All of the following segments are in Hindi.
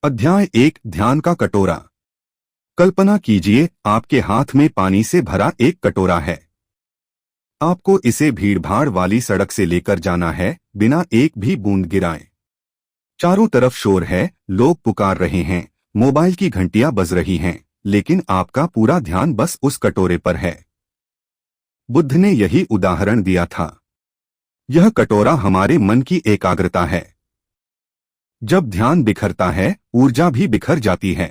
अध्याय 1 ध्यान का कटोरा। कल्पना कीजिए आपके हाथ में पानी से भरा एक कटोरा है। आपको इसे भीड़भाड़ वाली सड़क से लेकर जाना है बिना एक भी बूंद गिराए। चारों तरफ शोर है, लोग पुकार रहे हैं, मोबाइल की घंटियां बज रही हैं, लेकिन आपका पूरा ध्यान बस उस कटोरे पर है। बुद्ध ने यही उदाहरण दिया था। यह कटोरा हमारे मन की एकाग्रता है। जब ध्यान बिखरता है, ऊर्जा भी बिखर जाती है,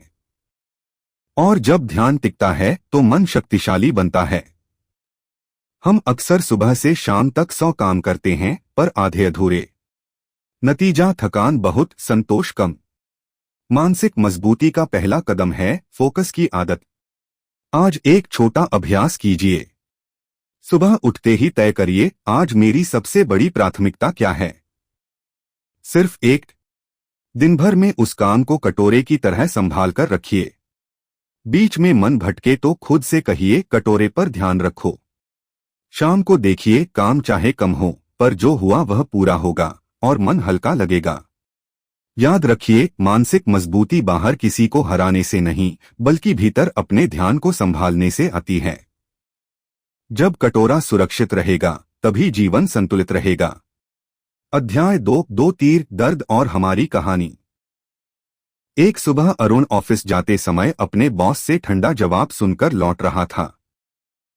और जब ध्यान टिकता है तो मन शक्तिशाली बनता है। हम अक्सर सुबह से शाम तक 100 काम करते हैं, पर आधे अधूरे। नतीजा थकान बहुत, संतोष कम। मानसिक मजबूती का पहला कदम है फोकस की आदत। आज एक छोटा अभ्यास कीजिए। सुबह उठते ही तय करिए, आज मेरी सबसे बड़ी प्राथमिकता क्या है। सिर्फ एक। दिन भर में उस काम को कटोरे की तरह संभाल कर रखिए। बीच में मन भटके तो खुद से कहिए, कटोरे पर ध्यान रखो। शाम को देखिए, काम चाहे कम हो, पर जो हुआ वह पूरा होगा और मन हल्का लगेगा। याद रखिए, मानसिक मजबूती बाहर किसी को हराने से नहीं, बल्कि भीतर अपने ध्यान को संभालने से आती है। जब कटोरा सुरक्षित रहेगा, तभी जीवन संतुलित रहेगा। अध्याय 2 दो तीर, दर्द और हमारी कहानी। एक सुबह अरुण ऑफिस जाते समय अपने बॉस से ठंडा जवाब सुनकर लौट रहा था।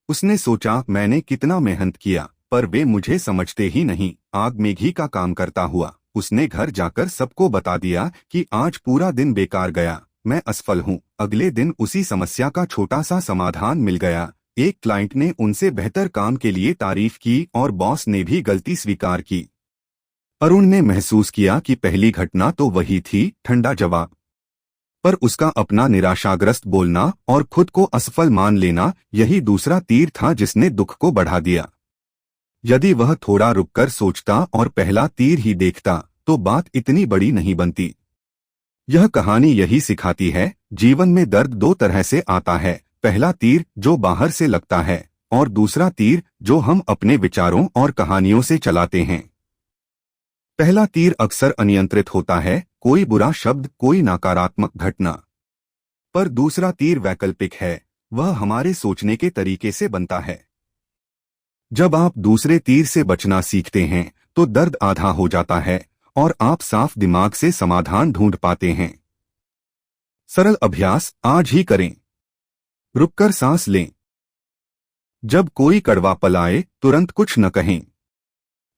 उसने सोचा, मैंने कितना मेहनत किया, पर वे मुझे समझते ही नहीं। आग में घी का काम करता हुआ उसने घर जाकर सबको बता दिया कि आज पूरा दिन बेकार गया, मैं असफल हूँ। अगले दिन उसी समस्या का छोटा सा समाधान मिल गया। एक क्लाइंट ने उनसे बेहतर काम के लिए तारीफ की और बॉस ने भी गलती स्वीकार की। अरुण ने महसूस किया कि पहली घटना तो वही थी, ठंडा जवाब, पर उसका अपना निराशाग्रस्त बोलना और खुद को असफल मान लेना, यही दूसरा तीर था जिसने दुख को बढ़ा दिया। यदि वह थोड़ा रुककर सोचता और पहला तीर ही देखता, तो बात इतनी बड़ी नहीं बनती। यह कहानी यही सिखाती है, जीवन में दर्द दो तरह से आता है। पहला तीर जो बाहर से लगता है, और दूसरा तीर जो हम अपने विचारों और कहानियों से चलाते हैं। पहला तीर अक्सर अनियंत्रित होता है, कोई बुरा शब्द, कोई नकारात्मक घटना। पर दूसरा तीर वैकल्पिक है, वह हमारे सोचने के तरीके से बनता है। जब आप दूसरे तीर से बचना सीखते हैं, तो दर्द आधा हो जाता है और आप साफ दिमाग से समाधान ढूंढ पाते हैं। सरल अभ्यास आज ही करें। रुककर सांस लें। जब कोई कड़वा पल आए, तुरंत कुछ न कहें।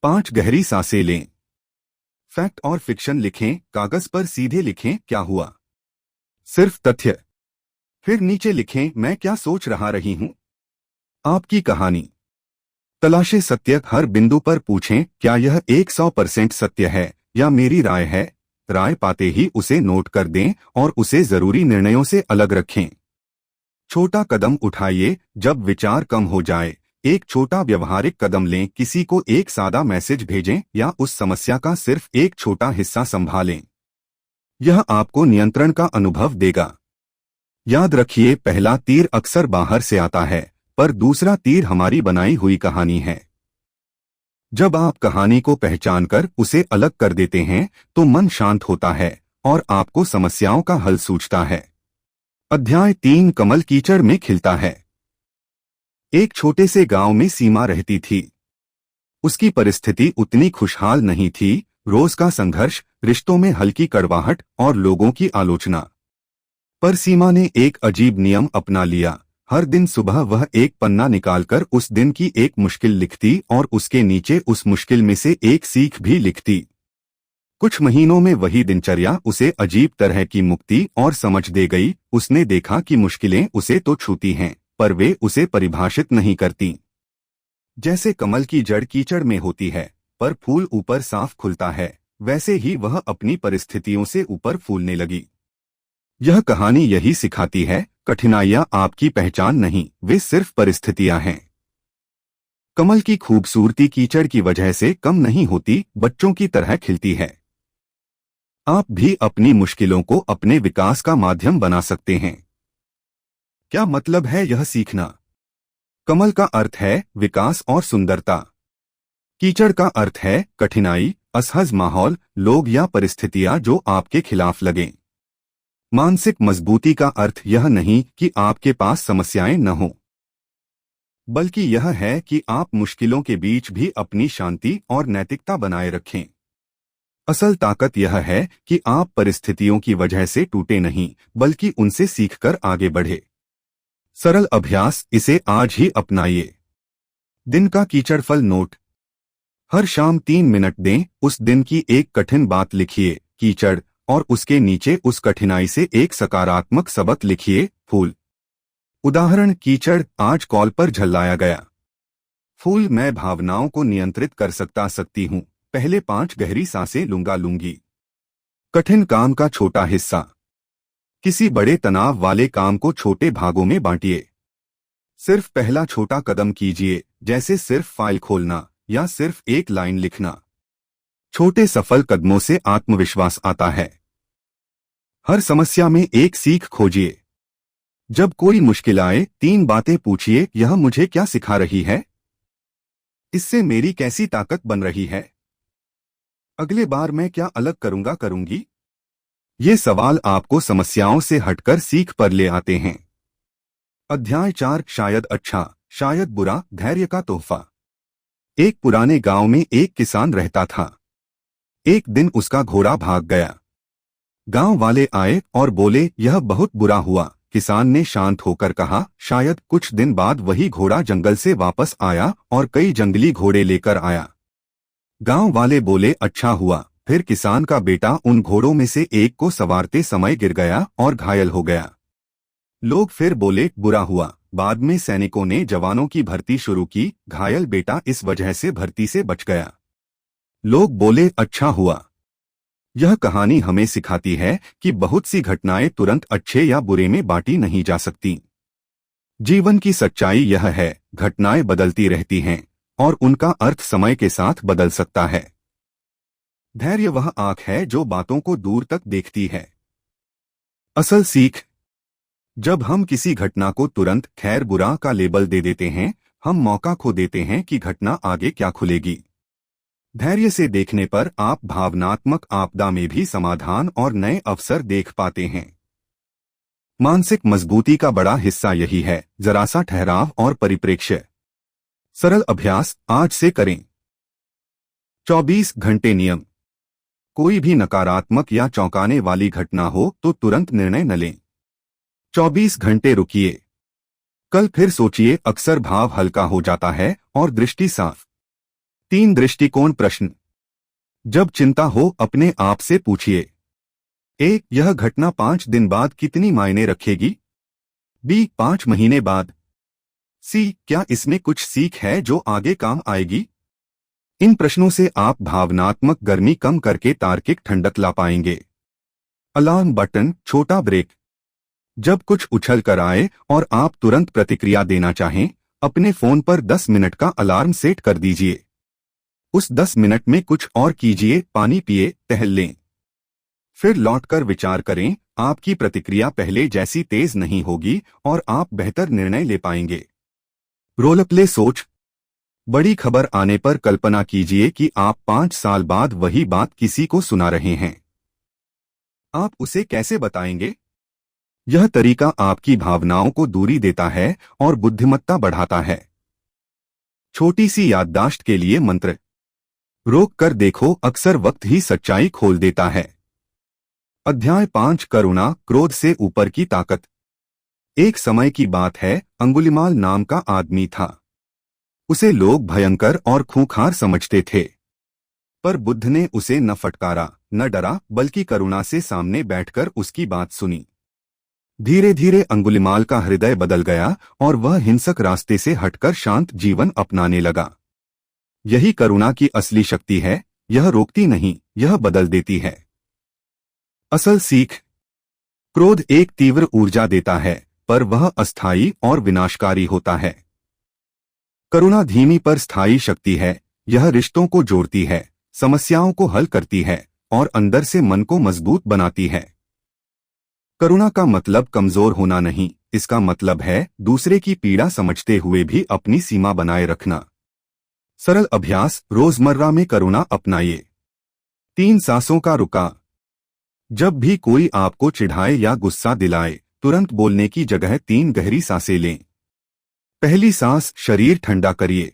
5 गहरी सांसें लें। फैक्ट और फिक्शन लिखें, कागज पर सीधे लिखें, क्या हुआ, सिर्फ तथ्य। फिर नीचे लिखें, मैं क्या सोच रही हूं। आपकी कहानी। तलाशें सत्य, हर बिंदु पर पूछें, क्या यह 100% सत्य है या मेरी राय है। राय पाते ही उसे नोट कर दें और उसे जरूरी निर्णयों से अलग रखें। छोटा कदम उठाइए, जब विचार कम हो जाए, एक छोटा व्यवहारिक कदम लें। किसी को एक सादा मैसेज भेजें या उस समस्या का सिर्फ एक छोटा हिस्सा संभालें। यह आपको नियंत्रण का अनुभव देगा। याद रखिए, पहला तीर अक्सर बाहर से आता है, पर दूसरा तीर हमारी बनाई हुई कहानी है। जब आप कहानी को पहचानकर उसे अलग कर देते हैं, तो मन शांत होता है और आपको समस्याओं का हल सूझता है। अध्याय 3 कमल कीचड़ में खिलता है। एक छोटे से गांव में सीमा रहती थी। उसकी परिस्थिति उतनी खुशहाल नहीं थी। रोज का संघर्ष, रिश्तों में हल्की कड़वाहट और लोगों की आलोचना। पर सीमा ने एक अजीब नियम अपना लिया। हर दिन सुबह वह एक पन्ना निकालकर उस दिन की एक मुश्किल लिखती और उसके नीचे उस मुश्किल में से एक सीख भी लिखती। कुछ महीनों में वही दिनचर्या उसे अजीब तरह की मुक्ति और समझ दे गई। उसने देखा कि मुश्किलें उसे तो छूती हैं, पर वे उसे परिभाषित नहीं करती। जैसे कमल की जड़ कीचड़ में होती है, पर फूल ऊपर साफ खुलता है, वैसे ही वह अपनी परिस्थितियों से ऊपर फूलने लगी। यह कहानी यही सिखाती है, कठिनाइयां आपकी पहचान नहीं, वे सिर्फ परिस्थितियां हैं। कमल की खूबसूरती कीचड़ की वजह से कम नहीं होती, बच्चों की तरह खिलती है। आप भी अपनी मुश्किलों को अपने विकास का माध्यम बना सकते हैं। क्या मतलब है यह सीखना? कमल का अर्थ है विकास और सुंदरता। कीचड़ का अर्थ है कठिनाई, असहज माहौल, लोग या परिस्थितियां जो आपके खिलाफ लगें। मानसिक मजबूती का अर्थ यह नहीं कि आपके पास समस्याएं न हों, बल्कि यह है कि आप मुश्किलों के बीच भी अपनी शांति और नैतिकता बनाए रखें। असल ताकत यह है कि आप परिस्थितियों की वजह से टूटे नहीं, बल्कि उनसे सीखकर आगे बढ़े। सरल अभ्यास, इसे आज ही अपनाइए। दिन का कीचड़फल नोट। हर शाम 3 मिनट दें, उस दिन की एक कठिन बात लिखिए, कीचड़, और उसके नीचे उस कठिनाई से एक सकारात्मक सबक लिखिए, फूल। उदाहरण, कीचड़, आज कॉल पर झल्लाया गया। फूल, मैं भावनाओं को नियंत्रित कर सकती हूँ, पहले 5 गहरी सांसें लूंगी। कठिन काम का छोटा हिस्सा। किसी बड़े तनाव वाले काम को छोटे भागों में बांटिए। सिर्फ पहला छोटा कदम कीजिए, जैसे सिर्फ फाइल खोलना या सिर्फ एक लाइन लिखना। छोटे सफल कदमों से आत्मविश्वास आता है। हर समस्या में एक सीख खोजिए। जब कोई मुश्किल आए, 3 बातें पूछिए, यह मुझे क्या सिखा रही है? इससे मेरी कैसी ताकत बन रही है? अगले बार मैं क्या अलग करूंगी? ये सवाल आपको समस्याओं से हटकर सीख पर ले आते हैं। अध्याय 4, शायद अच्छा, शायद बुरा, धैर्य का तोहफा। एक पुराने गांव में एक किसान रहता था। एक दिन उसका घोड़ा भाग गया। गांव वाले आए और बोले, यह बहुत बुरा हुआ। किसान ने शांत होकर कहा, शायद कुछ दिन बाद वही घोड़ा जंगल से वापस आया और कई जंगली घोड़े लेकर आया। गांव वाले बोले, अच्छा हुआ। फिर किसान का बेटा उन घोड़ों में से एक को संवारते समय गिर गया और घायल हो गया। लोग फिर बोले, बुरा हुआ। बाद में सैनिकों ने जवानों की भर्ती शुरू की, घायल बेटा इस वजह से भर्ती से बच गया। लोग बोले, अच्छा हुआ। यह कहानी हमें सिखाती है कि बहुत सी घटनाएं तुरंत अच्छे या बुरे में बांटी नहीं जा सकती। जीवन की सच्चाई यह है, घटनाएं बदलती रहती हैं और उनका अर्थ समय के साथ बदल सकता है। धैर्य वह आंख है जो बातों को दूर तक देखती है। असल सीख। जब हम किसी घटना को तुरंत खैर बुरा का लेबल दे देते हैं, हम मौका खो देते हैं कि घटना आगे क्या खुलेगी। धैर्य से देखने पर आप भावनात्मक आपदा में भी समाधान और नए अवसर देख पाते हैं। मानसिक मजबूती का बड़ा हिस्सा यही है, जरा सा ठहराव और परिप्रेक्ष्य। सरल अभ्यास आज से करें। 24 घंटे नियम। कोई भी नकारात्मक या चौंकाने वाली घटना हो तो तुरंत निर्णय न लें। 24 घंटे रुकिए। कल फिर सोचिए, अक्सर भाव हल्का हो जाता है और दृष्टि साफ। 3 दृष्टिकोण प्रश्न। जब चिंता हो, अपने आप से पूछिए, 1. यह घटना 5 दिन बाद कितनी मायने रखेगी? B. 5 महीने बाद? C. क्या इसमें कुछ सीख है जो आगे काम आएगी? इन प्रश्नों से आप भावनात्मक गर्मी कम करके तार्किक ठंडक ला पाएंगे। अलार्म बटन, छोटा ब्रेक। जब कुछ उछल कर आए और आप तुरंत प्रतिक्रिया देना चाहें, अपने फोन पर 10 मिनट का अलार्म सेट कर दीजिए। उस 10 मिनट में कुछ और कीजिए, पानी पिए, टहल लें। फिर लौटकर विचार करें, आपकी प्रतिक्रिया पहले जैसी तेज नहीं होगी और आप बेहतर निर्णय ले पाएंगे। रोल प्ले सोच। बड़ी खबर आने पर कल्पना कीजिए कि आप 5 साल बाद वही बात किसी को सुना रहे हैं। आप उसे कैसे बताएंगे? यह तरीका आपकी भावनाओं को दूरी देता है और बुद्धिमत्ता बढ़ाता है। छोटी सी याददाश्त के लिए मंत्र। रोक कर देखो, अक्सर वक्त ही सच्चाई खोल देता है। अध्याय 5, करुणा, क्रोध से ऊपर की ताकत। एक समय की बात है, अंगुलिमाल नाम का आदमी था। उसे लोग भयंकर और खूंखार समझते थे, पर बुद्ध ने उसे न फटकारा, न डरा, बल्कि करुणा से सामने बैठकर उसकी बात सुनी। धीरे धीरे अंगुलिमाल का हृदय बदल गया और वह हिंसक रास्ते से हटकर शांत जीवन अपनाने लगा। यही करुणा की असली शक्ति है, यह रोकती नहीं, यह बदल देती है। असल सीख। क्रोध एक तीव्र ऊर्जा देता है, पर वह अस्थायी और विनाशकारी होता है। करुणा धीमी पर स्थायी शक्ति है, यह रिश्तों को जोड़ती है, समस्याओं को हल करती है और अंदर से मन को मजबूत बनाती है। करुणा का मतलब कमजोर होना नहीं, इसका मतलब है दूसरे की पीड़ा समझते हुए भी अपनी सीमा बनाए रखना। सरल अभ्यास, रोजमर्रा में करुणा अपनाइए। 3 सांसों का रुका। जब भी कोई आपको चिढ़ाए या गुस्सा दिलाए, तुरंत बोलने की जगह 3 गहरी सांसें लें। पहली सांस शरीर ठंडा करिए।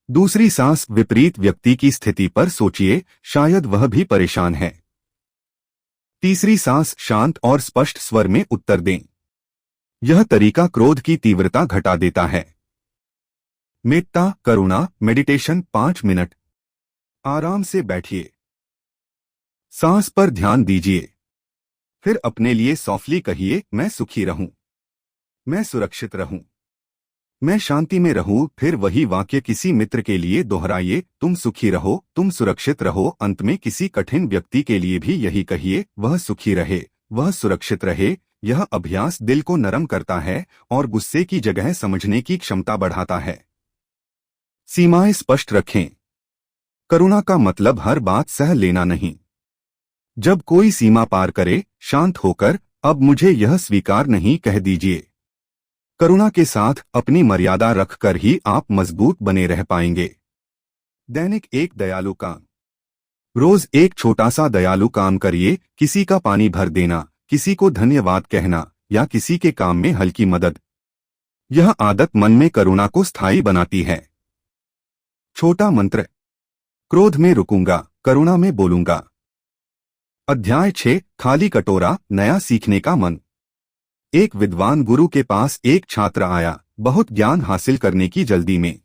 दूसरी सांस विपरीत व्यक्ति की स्थिति पर सोचिए, शायद वह भी परेशान है। तीसरी सांस शांत और स्पष्ट स्वर में उत्तर दें। यह तरीका क्रोध की तीव्रता घटा देता है। मेत्ता करुणा मेडिटेशन 5 मिनट। आराम से बैठिए। सांस पर ध्यान दीजिए। फिर अपने लिए सॉफ्टली कहिए, मैं सुखी रहूं, मैं सुरक्षित रहूं, मैं शांति में रहूं। फिर वही वाक्य किसी मित्र के लिए दोहराइए, तुम सुखी रहो, तुम सुरक्षित रहो। अंत में किसी कठिन व्यक्ति के लिए भी यही कहिए, वह सुखी रहे, वह सुरक्षित रहे। यह अभ्यास दिल को नरम करता है और गुस्से की जगह समझने की क्षमता बढ़ाता है। सीमाएं स्पष्ट रखें। करुणा का मतलब हर बात सह लेना नहीं। जब कोई सीमा पार करे, शांत होकर अब मुझे यह स्वीकार नहीं कह दीजिए। करुणा के साथ अपनी मर्यादा रखकर ही आप मजबूत बने रह पाएंगे। दैनिक एक दयालु काम। रोज एक छोटा सा दयालु काम करिए, किसी का पानी भर देना, किसी को धन्यवाद कहना या किसी के काम में हल्की मदद। यह आदत मन में करुणा को स्थायी बनाती है। छोटा मंत्र। क्रोध में रुकूंगा, करुणा में बोलूंगा। अध्याय 6 खाली कटोरा, नया सीखने का मन। एक विद्वान गुरु के पास एक छात्र आया, बहुत ज्ञान हासिल करने की जल्दी में।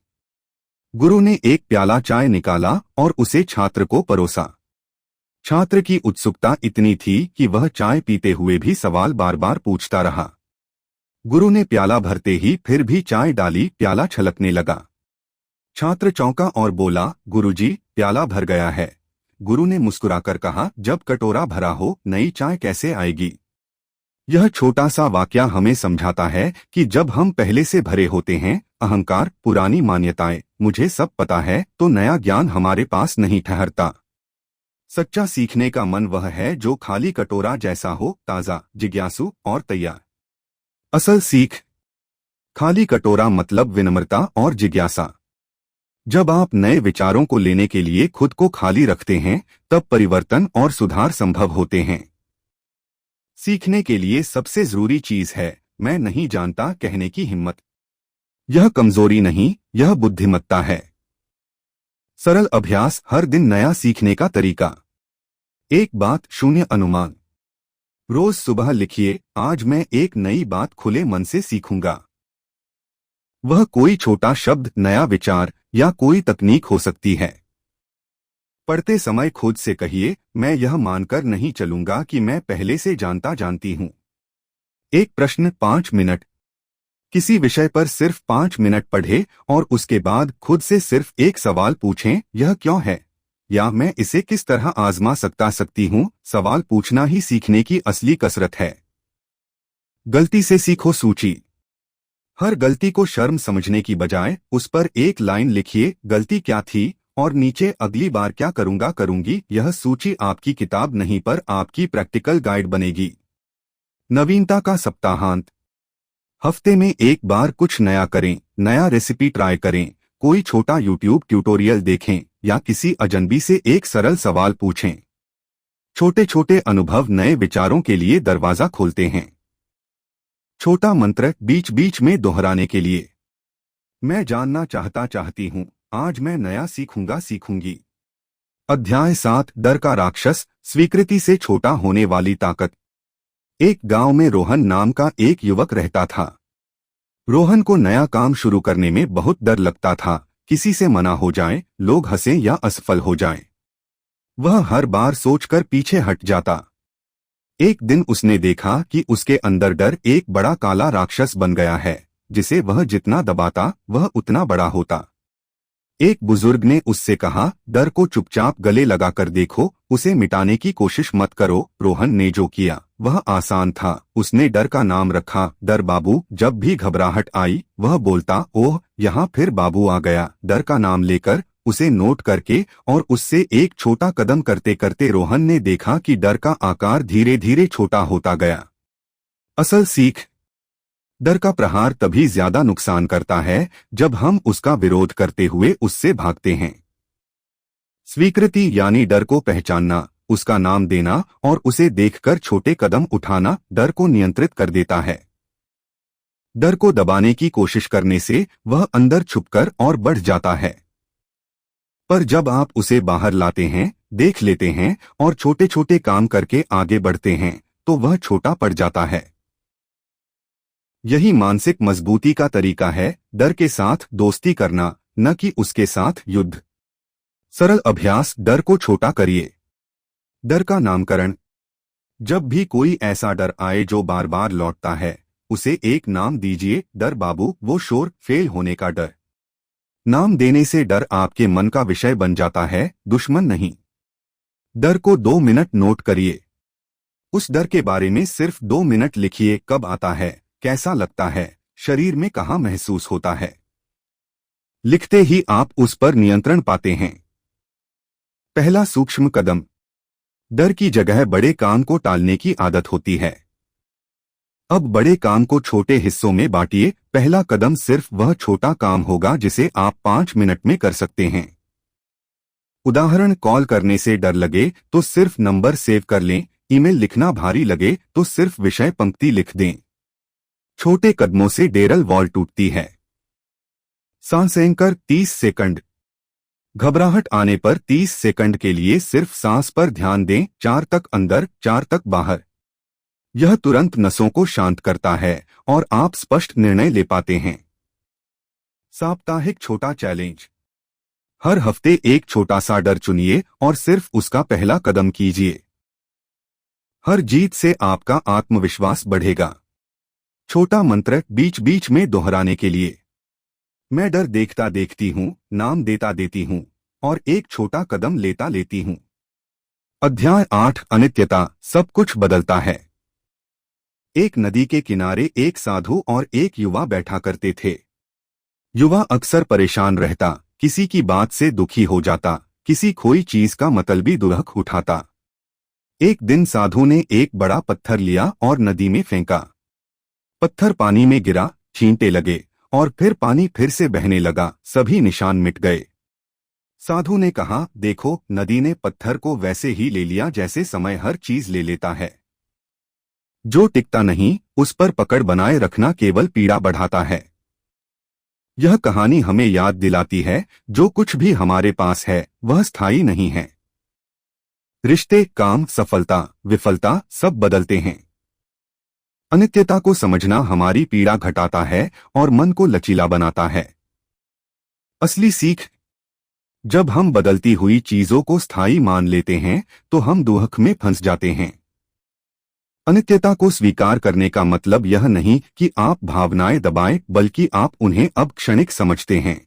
गुरु ने एक प्याला चाय निकाला और उसे छात्र को परोसा। छात्र की उत्सुकता इतनी थी कि वह चाय पीते हुए भी सवाल बार बार पूछता रहा। गुरु ने प्याला भरते ही फिर भी चाय डाली, प्याला छलकने लगा। छात्र चौंका और बोला, गुरुजी, प्याला भर गया है। गुरु ने मुस्कुराकर कहा, जब कटोरा भरा हो, नई चाय कैसे आएगी। यह छोटा सा वाकया हमें समझाता है कि जब हम पहले से भरे होते हैं, अहंकार, पुरानी मान्यताएं, मुझे सब पता है, तो नया ज्ञान हमारे पास नहीं ठहरता। सच्चा सीखने का मन वह है जो खाली कटोरा जैसा हो, ताजा, जिज्ञासु और तैयार। असल सीख। खाली कटोरा मतलब विनम्रता और जिज्ञासा। जब आप नए विचारों को लेने के लिए खुद को खाली रखते हैं, तब परिवर्तन और सुधार संभव होते हैं। सीखने के लिए सबसे जरूरी चीज है, मैं नहीं जानता कहने की हिम्मत। यह कमजोरी नहीं, यह बुद्धिमत्ता है। सरल अभ्यास, हर दिन नया सीखने का तरीका। एक बात, शून्य अनुमान। रोज सुबह लिखिए, आज मैं एक नई बात खुले मन से सीखूंगा। वह कोई छोटा शब्द, नया विचार या कोई तकनीक हो सकती है। पढ़ते समय खुद से कहिए, मैं यह मानकर नहीं चलूंगा कि मैं पहले से जानती हूं। एक प्रश्न 5 मिनट। किसी विषय पर सिर्फ 5 मिनट पढ़े और उसके बाद खुद से सिर्फ एक सवाल पूछें, यह क्यों है, या मैं इसे किस तरह आजमा सकती हूं। सवाल पूछना ही सीखने की असली कसरत है। गलती से सीखो सूची। हर गलती को शर्म समझने की बजाय उस पर एक लाइन लिखिए, गलती क्या थी और नीचे अगली बार क्या करूंगी। यह सूची आपकी किताब नहीं पर आपकी प्रैक्टिकल गाइड बनेगी। नवीनता का सप्ताहांत। हफ्ते में एक बार कुछ नया करें, नया रेसिपी ट्राई करें, कोई छोटा यूट्यूब ट्यूटोरियल देखें या किसी अजनबी से एक सरल सवाल पूछें। छोटे छोटे अनुभव नए विचारों के लिए दरवाजा खोलते हैं। छोटा मंत्र, बीच बीच में दोहराने के लिए। मैं जानना चाहती हूं, आज मैं नया सीखूंगी। अध्याय 7 डर का राक्षस, स्वीकृति से छोटा होने वाली ताकत। एक गांव में रोहन नाम का एक युवक रहता था। रोहन को नया काम शुरू करने में बहुत डर लगता था, किसी से मना हो जाए, लोग हंसें या असफल हो जाएं। वह हर बार सोचकर पीछे हट जाता। एक दिन उसने देखा कि उसके अंदर डर एक बड़ा काला राक्षस बन गया है, जिसे वह जितना दबाता वह उतना बड़ा होता। एक बुजुर्ग ने उससे कहा, डर को चुपचाप गले लगाकर देखो, उसे मिटाने की कोशिश मत करो। रोहन ने जो किया वह आसान था। उसने डर का नाम रखा, डर बाबू। जब भी घबराहट आई वह बोलता, ओह यहाँ फिर बाबू आ गया। डर का नाम लेकर, उसे नोट करके और उससे एक छोटा कदम करते करते रोहन ने देखा कि डर का आकार धीरे धीरे छोटा होता गया। असल सीख। डर का प्रहार तभी ज्यादा नुकसान करता है जब हम उसका विरोध करते हुए उससे भागते हैं। स्वीकृति यानी डर को पहचानना, उसका नाम देना और उसे देखकर छोटे कदम उठाना डर को नियंत्रित कर देता है। डर को दबाने की कोशिश करने से वह अंदर छुपकर और बढ़ जाता है, पर जब आप उसे बाहर लाते हैं, देख लेते हैं और छोटे छोटे काम करके आगे बढ़ते हैं, तो वह छोटा पड़ जाता है। यही मानसिक मजबूती का तरीका है, डर के साथ दोस्ती करना, न कि उसके साथ युद्ध। सरल अभ्यास, डर को छोटा करिए। डर का नामकरण। जब भी कोई ऐसा डर आए जो बार बार लौटता है, उसे एक नाम दीजिए। डर बाबू, वो शोर, फेल होने का डर। नाम देने से डर आपके मन का विषय बन जाता है, दुश्मन नहीं। डर को 2 मिनट नोट करिए। उस डर के बारे में सिर्फ 2 मिनट लिखिए। कब आता है, कैसा लगता है, शरीर में कहाँ महसूस होता है। लिखते ही आप उस पर नियंत्रण पाते हैं। पहला सूक्ष्म कदम। डर की जगह बड़े काम को टालने की आदत होती है। अब बड़े काम को छोटे हिस्सों में बांटिए। पहला कदम सिर्फ वह छोटा काम होगा जिसे आप 5 मिनट में कर सकते हैं। उदाहरण, कॉल करने से डर लगे तो सिर्फ नंबर सेव कर लें। ईमेल लिखना भारी लगे तो सिर्फ विषय पंक्ति लिख दें। छोटे कदमों से डेरल वॉल टूटती है। सांसें कर 30 सेकंड। घबराहट आने पर 30 सेकंड के लिए सिर्फ सांस पर ध्यान दें। 4 तक अंदर, 4 तक बाहर। यह तुरंत नसों को शांत करता है और आप स्पष्ट निर्णय ले पाते हैं। साप्ताहिक छोटा चैलेंज। हर हफ्ते एक छोटा सा डर चुनिए और सिर्फ उसका पहला कदम कीजिए। हर जीत से आपका आत्मविश्वास बढ़ेगा। छोटा मंत्र, बीच बीच में दोहराने के लिए। मैं डर देखता देखती हूँ, नाम देता देती हूँ और एक छोटा कदम लेता लेती हूँ। अध्याय 8, अनित्यता। सब कुछ बदलता है। एक नदी के किनारे एक साधु और एक युवा बैठा करते थे। युवा अक्सर परेशान रहता, किसी की बात से दुखी हो जाता, किसी खोई चीज का मतलबी दुरख उठाता। एक दिन साधु ने एक बड़ा पत्थर लिया और नदी में फेंका। पत्थर पानी में गिरा, छींटे लगे और फिर पानी फिर से बहने लगा। सभी निशान मिट गए। साधु ने कहा, देखो, नदी ने पत्थर को वैसे ही ले लिया जैसे समय हर चीज ले लेता है। जो टिकता नहीं, उस पर पकड़ बनाए रखना केवल पीड़ा बढ़ाता है। यह कहानी हमें याद दिलाती है, जो कुछ भी हमारे पास है वह स्थायी नहीं है। रिश्ते, काम, सफलता, विफलता सब बदलते हैं। अनित्यता को समझना हमारी पीड़ा घटाता है और मन को लचीला बनाता है। असली सीख। जब हम बदलती हुई चीजों को स्थायी मान लेते हैं तो हम दुख में फंस जाते हैं। अनित्यता को स्वीकार करने का मतलब यह नहीं कि आप भावनाएं दबाएं, बल्कि आप उन्हें अब क्षणिक समझते हैं।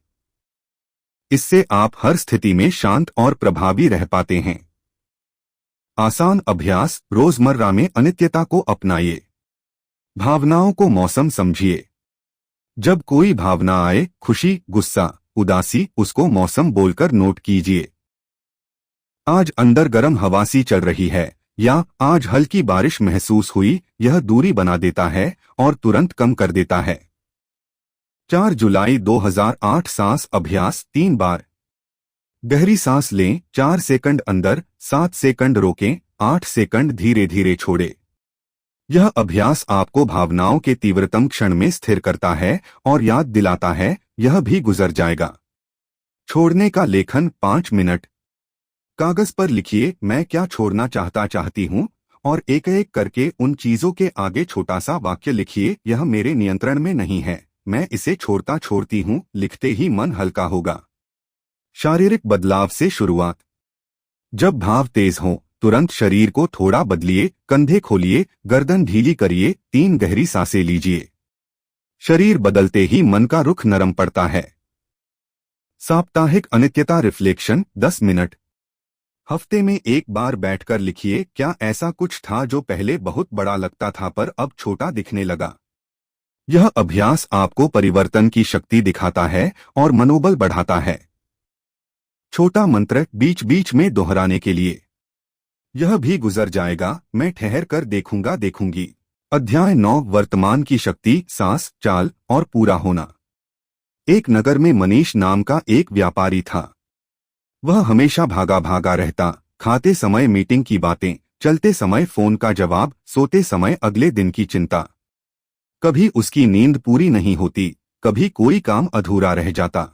इससे आप हर स्थिति में शांत और प्रभावी रह पाते हैं। आसान अभ्यास, रोजमर्रा में अनित्यता को अपनाइए। भावनाओं को मौसम समझिए। जब कोई भावना आए, खुशी, गुस्सा, उदासी, उसको मौसम बोलकर नोट कीजिए। आज अंदर गर्म हवा सी चल रही है या आज हल्की बारिश महसूस हुई, यह दूरी बना देता है और तुरंत कम कर देता है। 4 जुलाई 2008। सांस अभ्यास 3 बार। गहरी सांस लें, 4 सेकंड अंदर, 7 सेकंड रोकें, 8 सेकंड धीरे धीरे छोड़ें। यह अभ्यास आपको भावनाओं के तीव्रतम क्षण में स्थिर करता है और याद दिलाता है, यह भी गुजर जाएगा। छोड़ने का लेखन 5 मिनट। कागज पर लिखिए, मैं क्या छोड़ना चाहती हूँ, और एक एक करके उन चीजों के आगे छोटा सा वाक्य लिखिए, यह मेरे नियंत्रण में नहीं है, मैं इसे छोड़ती हूँ। लिखते ही मन हल्का होगा। शारीरिक बदलाव से शुरुआत। जब भाव तेज हो, तुरंत शरीर को थोड़ा बदलिए। कंधे खोलिए, गर्दन ढीली करिए, 3 गहरी सांसें लीजिए। शरीर बदलते ही मन का रुख नरम पड़ता है। साप्ताहिक अनित्यता रिफ्लेक्शन 10 मिनट। हफ्ते में एक बार बैठकर लिखिए, क्या ऐसा कुछ था जो पहले बहुत बड़ा लगता था पर अब छोटा दिखने लगा। यह अभ्यास आपको परिवर्तन की शक्ति दिखाता है और मनोबल बढ़ाता है। छोटा मंत्र, बीच बीच में दोहराने के लिए। यह भी गुजर जाएगा, मैं ठहर कर देखूंगी। अध्याय 9, वर्तमान की शक्ति, सांस, चाल और पूरा होना। एक नगर में मनीष नाम का एक व्यापारी था। वह हमेशा भागा भागा रहता, खाते समय मीटिंग की बातें, चलते समय फोन का जवाब, सोते समय अगले दिन की चिंता। कभी उसकी नींद पूरी नहीं होती, कभी कोई काम अधूरा रह जाता।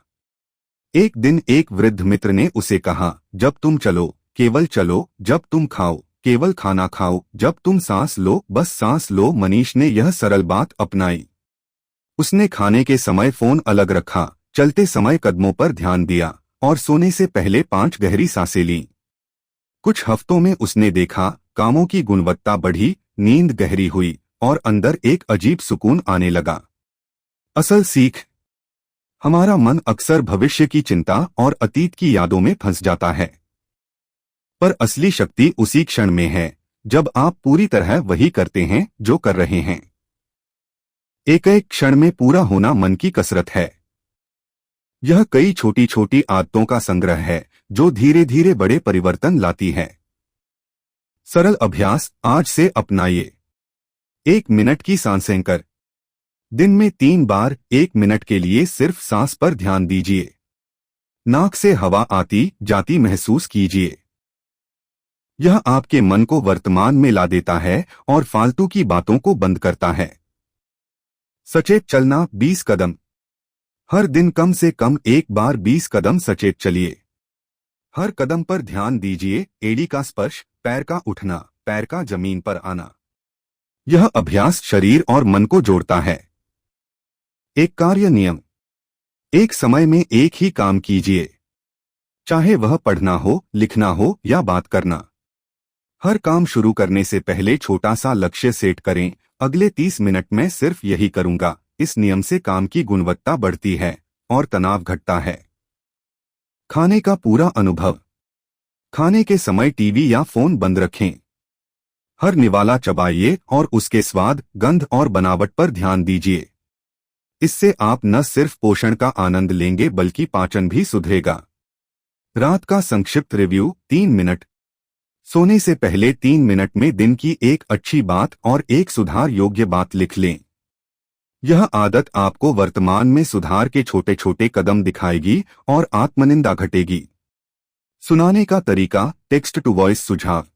एक दिन एक वृद्ध मित्र ने उसे कहा, जब तुम चलो केवल चलो, जब तुम खाओ केवल खाना खाओ, जब तुम सांस लो बस सांस लो। मनीष ने यह सरल बात अपनाई। उसने खाने के समय फोन अलग रखा, चलते समय कदमों पर ध्यान दिया और सोने से पहले 5 गहरी सांसें लीं। कुछ हफ्तों में उसने देखा, कामों की गुणवत्ता बढ़ी, नींद गहरी हुई और अंदर एक अजीब सुकून आने लगा। असल सीख। हमारा मन अक्सर भविष्य की चिंता और अतीत की यादों में फंस जाता है, पर असली शक्ति उसी क्षण में है जब आप पूरी तरह वही करते हैं जो कर रहे हैं। एक एक क्षण में पूरा होना मन की कसरत है। यह कई छोटी छोटी आदतों का संग्रह है जो धीरे धीरे बड़े परिवर्तन लाती है। सरल अभ्यास आज से अपनाइए। 1 मिनट की सांसें कर। दिन में 3 बार 1 मिनट के लिए सिर्फ सांस पर ध्यान दीजिए। नाक से हवा आती जाती महसूस कीजिए। यह आपके मन को वर्तमान में ला देता है और फालतू की बातों को बंद करता है। सचेत चलना 20 कदम। हर दिन कम से कम एक बार 20 कदम सचेत चलिए। हर कदम पर ध्यान दीजिए, एड़ी का स्पर्श, पैर का उठना, पैर का जमीन पर आना। यह अभ्यास शरीर और मन को जोड़ता है। एक कार्य नियम। एक समय में एक ही काम कीजिए, चाहे वह पढ़ना हो, लिखना हो या बात करना। हर काम शुरू करने से पहले छोटा सा लक्ष्य सेट करें, अगले 30 मिनट में सिर्फ यही करूंगा। इस नियम से काम की गुणवत्ता बढ़ती है और तनाव घटता है। खाने का पूरा अनुभव। खाने के समय टीवी या फोन बंद रखें। हर निवाला चबाइए और उसके स्वाद, गंध और बनावट पर ध्यान दीजिए। इससे आप न सिर्फ पोषण का आनंद लेंगे बल्कि पाचन भी सुधरेगा। रात का संक्षिप्त रिव्यू 3 मिनट। सोने से पहले 3 मिनट में दिन की एक अच्छी बात और एक सुधार योग्य बात लिख लें। यह आदत आपको वर्तमान में सुधार के छोटे छोटे कदम दिखाएगी और आत्मनिंदा घटेगी। सुनाने का तरीका, टेक्स्ट टू वॉइस सुझाव।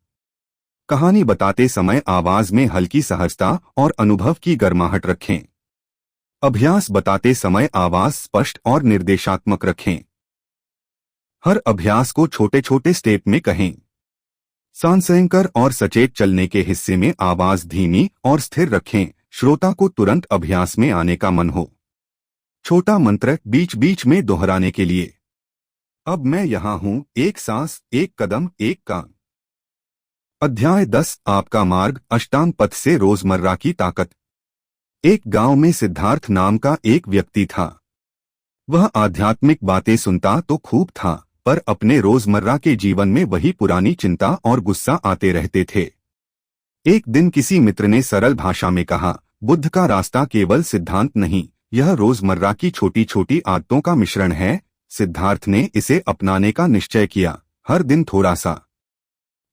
कहानी बताते समय आवाज में हल्की सहजता और अनुभव की गर्माहट रखें। अभ्यास बताते समय आवाज स्पष्ट और निर्देशात्मक रखें। हर अभ्यास को छोटे छोटे स्टेप में कहें। सांसेंकर और सचेत चलने के हिस्से में आवाज धीमी और स्थिर रखें, श्रोता को तुरंत अभ्यास में आने का मन हो। छोटा मंत्र बीच बीच में दोहराने के लिए। अब मैं यहाँ हूँ, एक सांस, एक कदम, एक काम। अध्याय 10, आपका मार्ग, अष्टांग पथ से रोजमर्रा की ताकत। एक गांव में सिद्धार्थ नाम का एक व्यक्ति था। वह आध्यात्मिक बातें सुनता तो खूब था, पर अपने रोजमर्रा के जीवन में वही पुरानी चिंता और गुस्सा आते रहते थे। एक दिन किसी मित्र ने सरल भाषा में कहा, बुद्ध का रास्ता केवल सिद्धांत नहीं, यह रोजमर्रा की छोटी छोटी आदतों का मिश्रण है। सिद्धार्थ ने इसे अपनाने का निश्चय किया, हर दिन थोड़ा सा।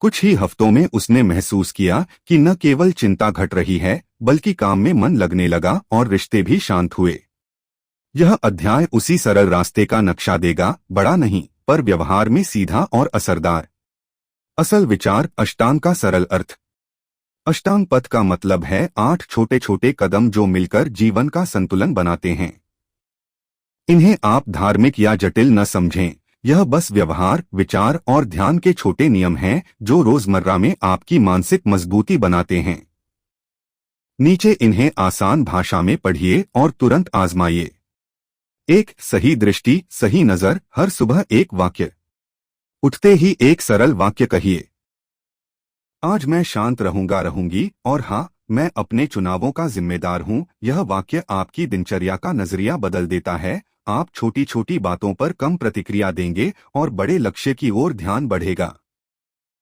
कुछ ही हफ्तों में उसने महसूस किया कि न केवल चिंता घट रही है, बल्कि काम में मन लगने लगा और रिश्ते भी शांत हुए। यह अध्याय उसी सरल रास्ते का नक्शा देगा, बड़ा नहीं, पर व्यवहार में सीधा और असरदार। असल विचार, अष्टांग का सरल अर्थ। अष्टांग पथ का मतलब है 8 छोटे छोटे कदम जो मिलकर जीवन का संतुलन बनाते हैं। इन्हें आप धार्मिक या जटिल न समझें, यह बस व्यवहार, विचार और ध्यान के छोटे नियम हैं जो रोजमर्रा में आपकी मानसिक मजबूती बनाते हैं। नीचे इन्हें आसान भाषा में पढ़िए और तुरंत आजमाइए। 1. सही दृष्टि, सही नजर। हर सुबह एक वाक्य। उठते ही एक सरल वाक्य कहिए, आज मैं शांत रहूंगी और हाँ, मैं अपने चुनावों का जिम्मेदार हूँ। यह वाक्य आपकी दिनचर्या का नजरिया बदल देता है। आप छोटी छोटी बातों पर कम प्रतिक्रिया देंगे और बड़े लक्ष्य की ओर ध्यान बढ़ेगा।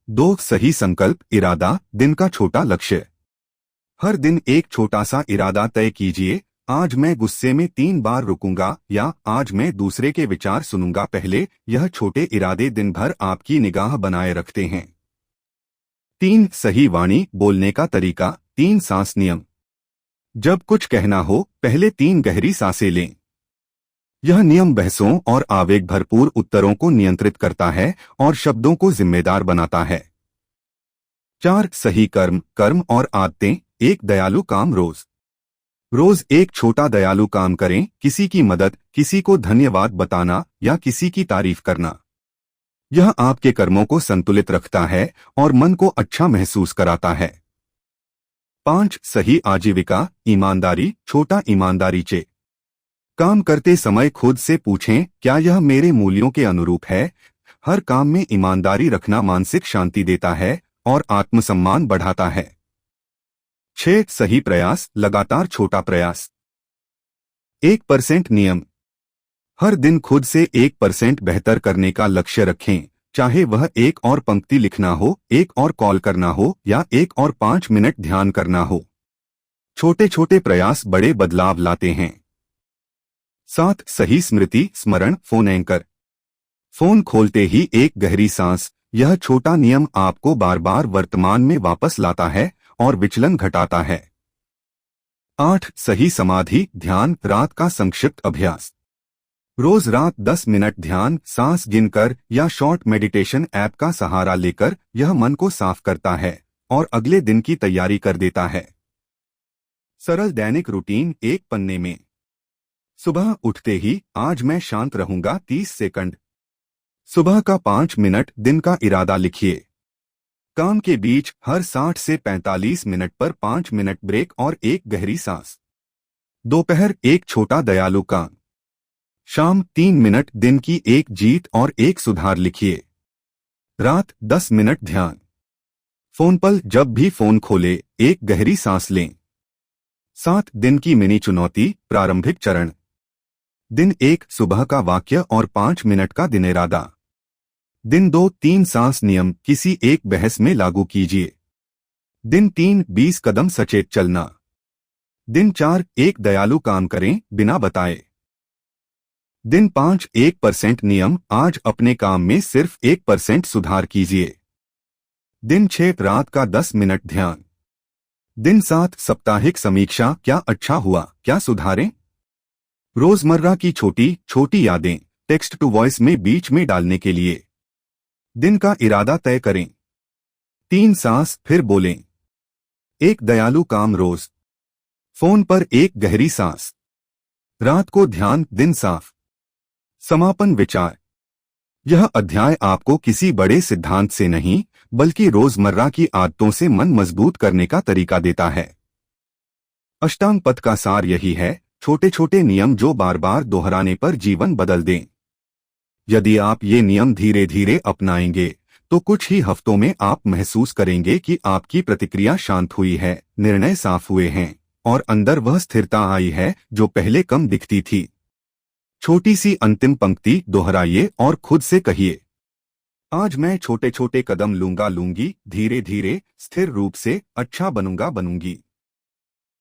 2. सही संकल्प, इरादा। दिन का छोटा लक्ष्य। हर दिन एक छोटा सा इरादा तय कीजिए, आज मैं गुस्से में 3 बार रुकूंगा या आज मैं दूसरे के विचार सुनूंगा पहले। यह छोटे इरादे दिन भर आपकी निगाह बनाए रखते हैं। 3. सही वाणी, बोलने का तरीका। 3 सांस नियम। जब कुछ कहना हो, पहले 3 गहरी सांसें लें। यह नियम बहसों और आवेग भरपूर उत्तरों को नियंत्रित करता है और शब्दों को जिम्मेदार बनाता है। 4 सही कर्म, कर्म और आदतें। एक दयालु काम रोज। रोज एक छोटा दयालु काम करें, किसी की मदद, किसी को धन्यवाद बताना या किसी की तारीफ करना। यह आपके कर्मों को संतुलित रखता है और मन को अच्छा महसूस कराता है। 5 सही आजीविका, ईमानदारी, छोटा ईमानदारी चे। काम करते समय खुद से पूछें, क्या यह मेरे मूल्यों के अनुरूप है? हर काम में ईमानदारी रखना मानसिक शांति देता है और आत्मसम्मान बढ़ाता है। 6 सही प्रयास, लगातार छोटा प्रयास। 1% नियम। हर दिन खुद से 1% बेहतर करने का लक्ष्य रखें, चाहे वह एक और पंक्ति लिखना हो, एक और कॉल करना हो या एक और 5 मिनट ध्यान करना हो। छोटे छोटे प्रयास बड़े बदलाव लाते हैं। 7 सही स्मृति, स्मरण, फोन एंकर। फोन खोलते ही एक गहरी सांस। यह छोटा नियम आपको बार बार वर्तमान में वापस लाता है और विचलन घटाता है। 8 सही समाधि, ध्यान, रात का संक्षिप्त अभ्यास। रोज रात 10 मिनट ध्यान, सांस गिनकर या शॉर्ट मेडिटेशन ऐप का सहारा लेकर यह मन को साफ करता है और अगले दिन की तैयारी कर देता है। सरल दैनिक रूटीन एक पन्ने में। सुबह उठते ही आज मैं शांत रहूंगा 30 सेकंड। सुबह का 5 मिनट, दिन का इरादा लिखिए। काम के बीच हर 60 से 45 मिनट पर 5 मिनट ब्रेक और एक गहरी सांस। दोपहर एक छोटा दयालु काम। शाम 3 मिनट, दिन की एक जीत और एक सुधार लिखिए। रात 10 मिनट ध्यान। फोन पर जब भी फोन खोले एक गहरी सांस लें। 7 दिन की मिनी चुनौती, प्रारंभिक चरण। दिन 1 सुबह का वाक्य और 5 मिनट का दिन इरादा। दिन 2 3 सांस नियम, किसी एक बहस में लागू कीजिए। दिन 3 20 कदम सचेत चलना। दिन 4 एक दयालु काम करें बिना बताए। दिन 5 1% नियम, आज अपने काम में सिर्फ 1% सुधार कीजिए। दिन 6 रात का 10 मिनट ध्यान। दिन 7 साप्ताहिक समीक्षा, क्या अच्छा हुआ, क्या सुधारें। रोजमर्रा की छोटी छोटी यादें, टेक्स्ट टू वॉइस में बीच में डालने के लिए। दिन का इरादा तय करें। 3 सांस, फिर बोलें। एक दयालु काम रोज। फोन पर एक गहरी सांस। रात को ध्यान, दिन साफ। समापन विचार। यह अध्याय आपको किसी बड़े सिद्धांत से नहीं बल्कि रोजमर्रा की आदतों से मन मजबूत करने का तरीका देता है। अष्टांग पथ का सार यही है, छोटे छोटे नियम जो बार बार दोहराने पर जीवन बदल दें। यदि आप ये नियम धीरे धीरे अपनाएंगे तो कुछ ही हफ्तों में आप महसूस करेंगे कि आपकी प्रतिक्रिया शांत हुई है, निर्णय साफ हुए हैं और अंदर वह स्थिरता आई है जो पहले कम दिखती थी। छोटी सी अंतिम पंक्ति दोहराइए और खुद से कहिए, आज मैं छोटे छोटे कदम लूंगी, धीरे धीरे, स्थिर रूप से अच्छा बनूंगी।